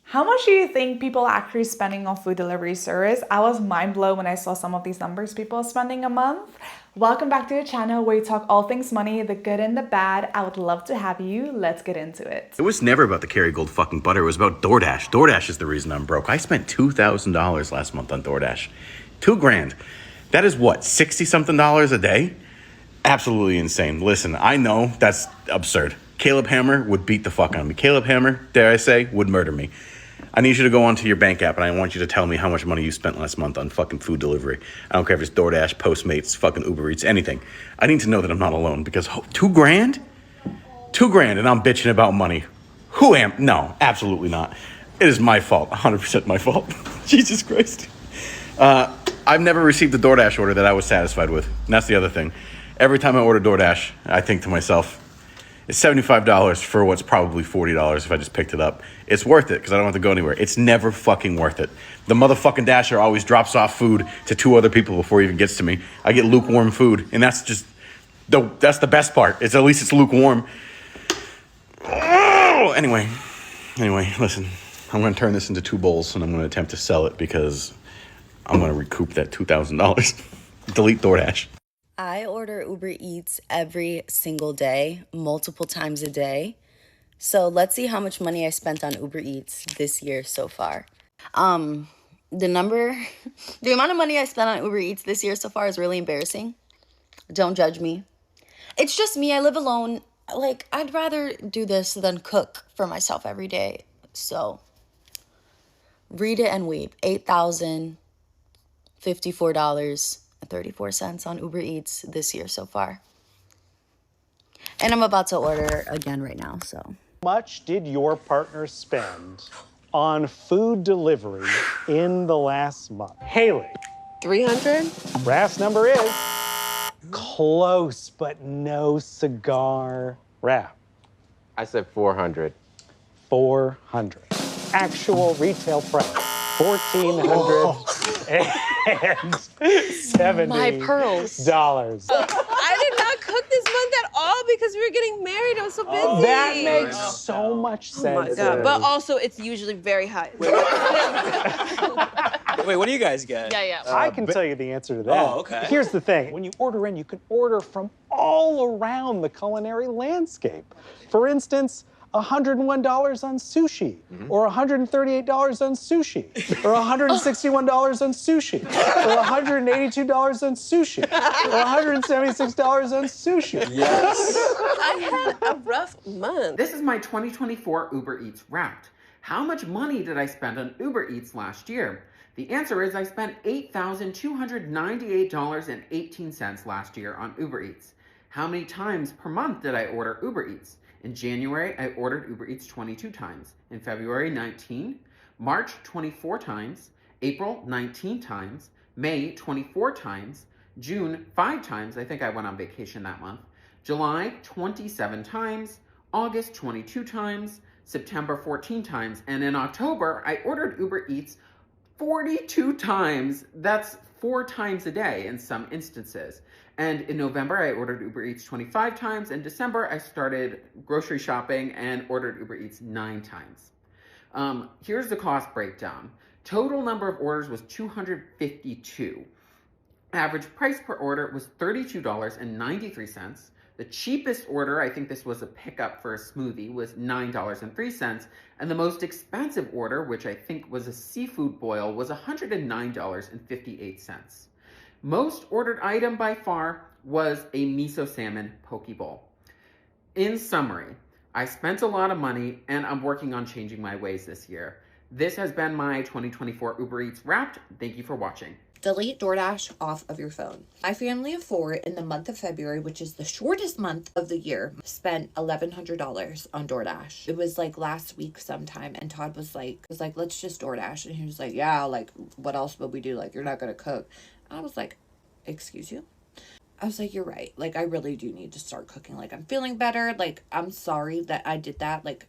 How much do you think people are actually spending on food delivery service? I was mind blown when I saw some of these numbers people are spending a month. Welcome back to the channel where we talk all things money, the good and the bad. I would love to have you. Let's get into it. It was never about the Kerrygold fucking butter. It was about DoorDash. DoorDash is the reason I'm broke. I spent $2,000 last month on DoorDash. $2,000. That is what, 60 something dollars a day? Absolutely insane. Listen, I know that's absurd. Caleb Hammer would beat the fuck out of me. Caleb Hammer, dare I say, would murder me. I need you to go onto your bank app and I want you to tell me how much money you spent last month on fucking food delivery. I don't care if it's DoorDash, Postmates, fucking Uber Eats, anything. I need to know that I'm not alone because $2,000? $2,000 and I'm bitching about money. Who am? No, absolutely not. It is my fault. 100% my fault. Jesus Christ. I've never received a DoorDash order that I was satisfied with. And that's the other thing. Every time I order DoorDash, I think to myself, it's $75 for what's probably $40 if I just picked it up. It's worth it because I don't have to go anywhere. It's never fucking worth it. The motherfucking Dasher always drops off food to 2 other people before it even gets to me. I get lukewarm food, and that's the best part. At least it's lukewarm. Oh, anyway, listen. I'm going to turn this into 2 bowls, and I'm going to attempt to sell it because I'm going to recoup that $2,000. Delete DoorDash. I order Uber Eats every single day, multiple times a day. So let's see how much money I spent on Uber Eats this year so far. The amount of money I spent on Uber Eats this year so far is really embarrassing. Don't judge me. It's just me. I live alone. Like, I'd rather do this than cook for myself every day. So read it and weep. $8,054.34 on Uber Eats this year so far. And I'm about to order again right now, so. How much did your partner spend on food delivery in the last month? Haley. 300? Raph's number is close, but no cigar. Raph. I said 400. 400. Actual retail price. $1,470. My pearls. I did not cook this month at all because we were getting married. I was so busy. That makes so much sense. Oh my God. But also, it's usually very high. Wait, what do you guys get? Yeah. I can tell you the answer to that. Oh, okay. Here's the thing. When you order in, you can order from all around the culinary landscape. For instance, $101 on sushi, or $138 on sushi, or $161 on sushi, or $182 on sushi, or $176 on sushi. Yes. I had a rough month. This is my 2024 Uber Eats Wrapped. How much money did I spend on Uber Eats last year? The answer is I spent $8,298.18 last year on Uber Eats. How many times per month did I order Uber Eats? In January, I ordered Uber Eats 22 times. In February, 19. March, 24 times. April, 19 times. May, 24 times. June, 5 times. I think I went on vacation that month. July, 27 times. August, 22 times. September, 14 times. And in October, I ordered Uber Eats 42 times. That's 4 times a day in some instances. And in November, I ordered Uber Eats 25 times. In December, I started grocery shopping and ordered Uber Eats 9 times. Here's the cost breakdown. Total number of orders was 252. Average price per order was $32.93. The cheapest order, I think this was a pickup for a smoothie, was $9.03. And the most expensive order, which I think was a seafood boil, was $109.58. Most ordered item by far was a miso salmon poke bowl. In summary, I spent a lot of money and I'm working on changing my ways this year. This has been my 2024 Uber Eats Wrapped. Thank you for watching. Delete DoorDash off of your phone. My family of 4 in the month of February, which is the shortest month of the year, spent $1,100 on DoorDash. It was like last week sometime, and Todd was like, let's just DoorDash. And he was like, yeah, like, what else would we do? Like, you're not going to cook. And I was like, excuse you? I was like, you're right. Like, I really do need to start cooking. Like, I'm feeling better. Like, I'm sorry that I did that. Like,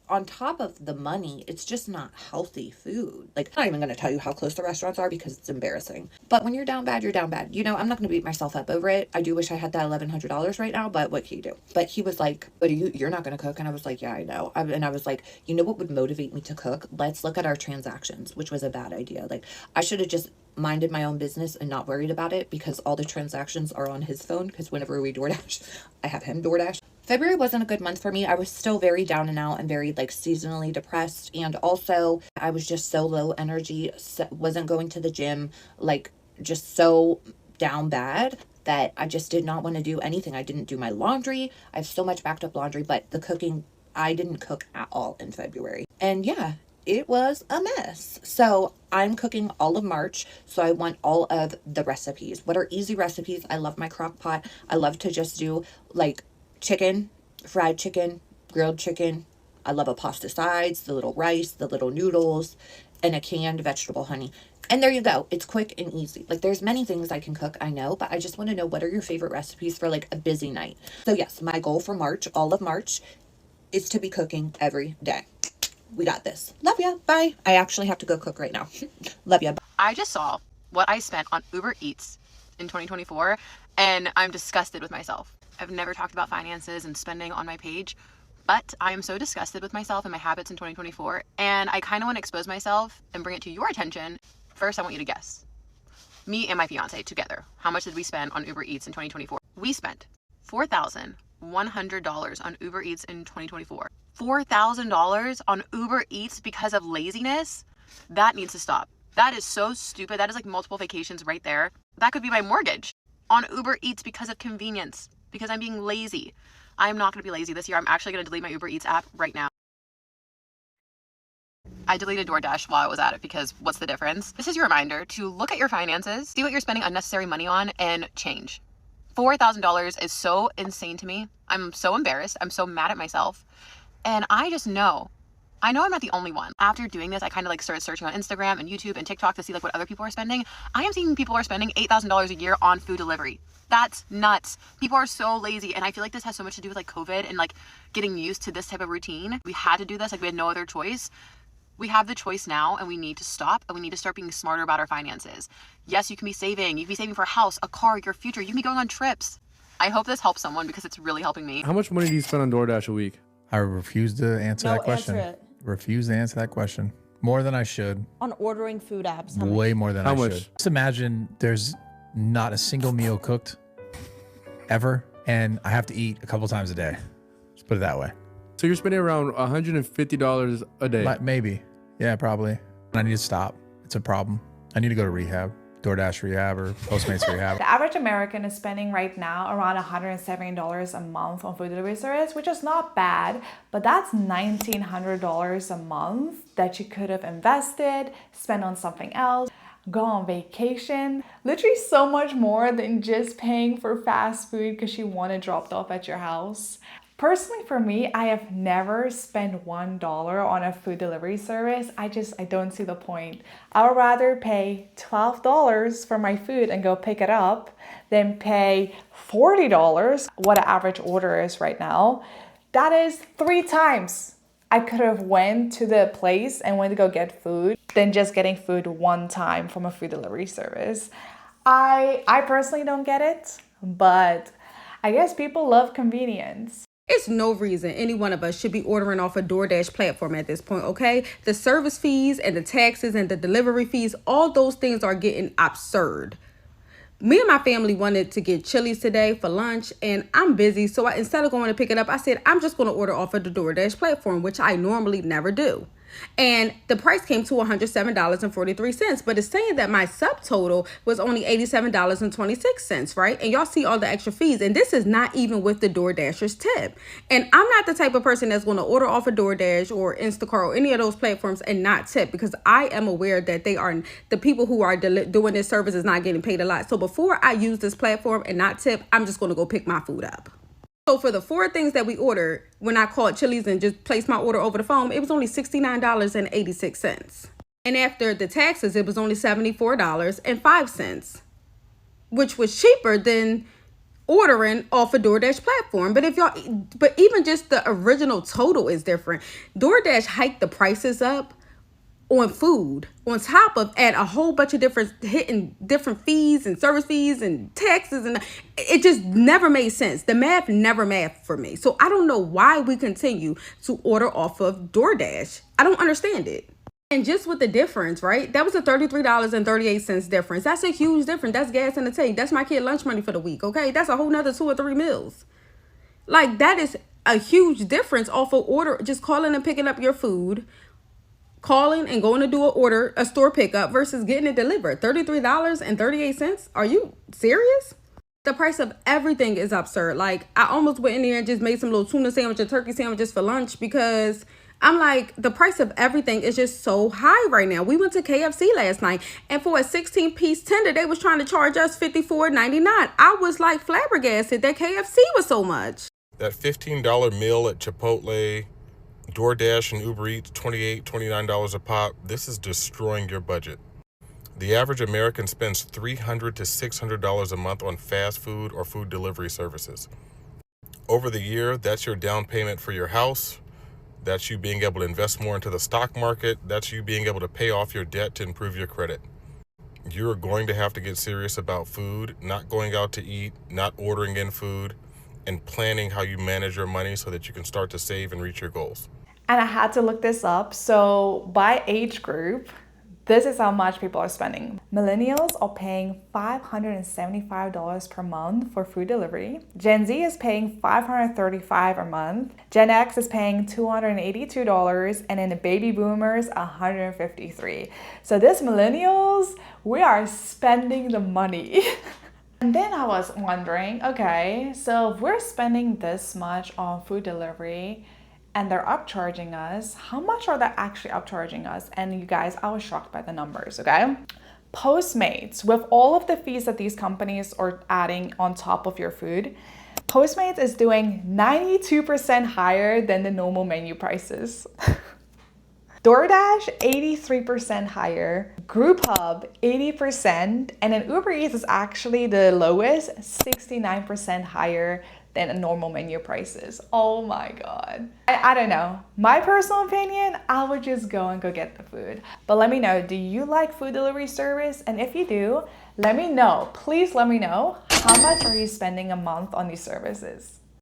on top of the money, it's just not healthy food. Like, I'm not even going to tell you how close the restaurants are because it's embarrassing. But when you're down bad, you're down bad. You know, I'm not going to beat myself up over it. I do wish I had that $1,100 right now, but what can you do? But he was like, but you're not going to cook. And I was like, yeah, I know. And I was like, you know what would motivate me to cook? Let's look at our transactions, which was a bad idea. Like, I should have just minded my own business and not worried about it because all the transactions are on his phone because whenever we DoorDash, I have him DoorDash. February wasn't a good month for me. I was still very down and out and very like seasonally depressed. And also I was just so low energy, wasn't going to the gym, like just so down bad that I just did not want to do anything. I didn't do my laundry. I have so much backed up laundry, but the cooking, I didn't cook at all in February. And yeah, it was a mess. So I'm cooking all of March. So I want all of the recipes. What are easy recipes? I love my crock pot. I love to just do like chicken, fried chicken, grilled chicken. I love a pasta sides, the little rice, the little noodles, and a canned vegetable honey. And there you go. It's quick and easy. Like there's many things I can cook, I know, but I just want to know what are your favorite recipes for like a busy night. So yes, my goal for March, all of March, is to be cooking every day. We got this. Love ya. Bye. I actually have to go cook right now. Love ya. Bye. I just saw what I spent on Uber Eats in 2024 and I'm disgusted with myself. I've never talked about finances and spending on my page, but I am so disgusted with myself and my habits in 2024, and I kind of want to expose myself and bring it to your attention. First, I want you to guess. Me and my fiance together, how much did we spend on Uber Eats in 2024? We spent $4,100 on Uber Eats in 2024. $4,000 on Uber Eats because of laziness? That needs to stop. That is so stupid. That is like multiple vacations right there. That could be my mortgage. On Uber Eats because of convenience. Because I'm being lazy. I'm not going to be lazy this year. I'm actually going to delete my Uber Eats app right now. I deleted DoorDash while I was at it because what's the difference? This is your reminder to look at your finances, see what you're spending unnecessary money on, and change. $4,000 is so insane to me. I'm so embarrassed. I'm so mad at myself. And I just know. I know I'm not the only one. After doing this, I kind of like started searching on Instagram and YouTube and TikTok to see like what other people are spending. I am seeing people are spending $8,000 a year on food delivery. That's nuts. People are so lazy. And I feel like this has so much to do with like COVID and like getting used to this type of routine. We had to do this. Like we had no other choice. We have the choice now and we need to stop and we need to start being smarter about our finances. Yes, you can be saving. You can be saving for a house, a car, your future. You can be going on trips. I hope this helps someone because it's really helping me. How much money do you spend on DoorDash a week? I refuse to answer that question. Answer it. Refuse to answer that question. More than I should. On ordering food apps. Way more than How I much? should. Just imagine there's not a single meal cooked ever, and I have to eat a couple times a day. Just put it that way. So you're spending around $150 a day. Maybe. Yeah, probably. I need to stop. It's a problem. I need to go to rehab. DoorDash rehab or Postmates rehab. The average American is spending right now around $170 a month on food delivery service, which is not bad, but that's $1,900 a month that you could have invested, spent on something else, go on vacation. Literally so much more than just paying for fast food because you want it dropped off at your house. Personally, for me, I have never spent $1 on a food delivery service. I don't see the point. I would rather pay $12 for my food and go pick it up than pay $40, what an average order is right now. That is 3 times I could have went to the place and went to go get food than just getting food one time from a food delivery service. I personally don't get it, but I guess people love convenience. It's no reason any one of us should be ordering off a DoorDash platform at this point, okay? The service fees and the taxes and the delivery fees, all those things are getting absurd. Me and my family wanted to get Chili's today for lunch, and I'm busy, so instead of going to pick it up, I said, I'm just going to order off of the DoorDash platform, which I normally never do. And the price came to $107.43, but it's saying that my subtotal was only $87.26, right? And y'all see all the extra fees, and this is not even with the DoorDasher's tip. And I'm not the type of person that's going to order off a DoorDash or Instacart or any of those platforms and not tip, because I am aware that the people who are doing this service is not getting paid a lot. So before I use this platform and not tip, I'm just going to go pick my food up. So for the 4 things that we ordered, when I called Chili's and just placed my order over the phone, it was only $69.86. And after the taxes, it was only $74.05, which was cheaper than ordering off a DoorDash platform. But even just the original total is different. DoorDash hiked the prices up on food on top of add a whole bunch of different fees and service fees and taxes, and it just never made sense. The math never mathed for me. So I don't know why we continue to order off of DoorDash. I don't understand it. And just with the difference, right? That was a $33.38 difference. That's a huge difference. That's gas in the tank. That's my kid lunch money for the week, okay? That's a whole nother 2 or 3 meals. Like, that is a huge difference off of just calling and picking up your food, calling and going to do a store pickup versus getting it delivered. $33.38? Are you serious? The price of everything is absurd. Like, I almost went in there and just made some little tuna sandwich or turkey sandwiches for lunch because I'm like, the price of everything is just so high right now. We went to KFC last night, and for a 16-piece tender, they was trying to charge us $54.99. I was like flabbergasted that KFC was so much. That $15 meal at Chipotle, DoorDash, and Uber Eats, $28, $29 a pop, this is destroying your budget. The average American spends $300 to $600 a month on fast food or food delivery services. Over the year, that's your down payment for your house. That's you being able to invest more into the stock market. That's you being able to pay off your debt to improve your credit. You're going to have to get serious about food, not going out to eat, not ordering in food, and planning how you manage your money so that you can start to save and reach your goals. And I had to look this up. So by age group, this is how much people are spending. Millennials are paying $575 per month for food delivery. Gen Z is paying $535 a month. Gen X is paying $282, and then the baby boomers, $153. So this millennials, we are spending the money. And then I was wondering, okay, so if we're spending this much on food delivery, and they're upcharging us, how much are they actually upcharging us? And you guys, I was shocked by the numbers, okay? Postmates, with all of the fees that these companies are adding on top of your food, Postmates is doing 92% higher than the normal menu prices. DoorDash, 83% higher. Grubhub, 80%. And then Uber Eats is actually the lowest, 69% higher than normal menu prices. Oh my God. I don't know. My personal opinion, I would just go get the food. But let me know, do you like food delivery service? And if you do, let me know. Please let me know, how much are you spending a month on these services?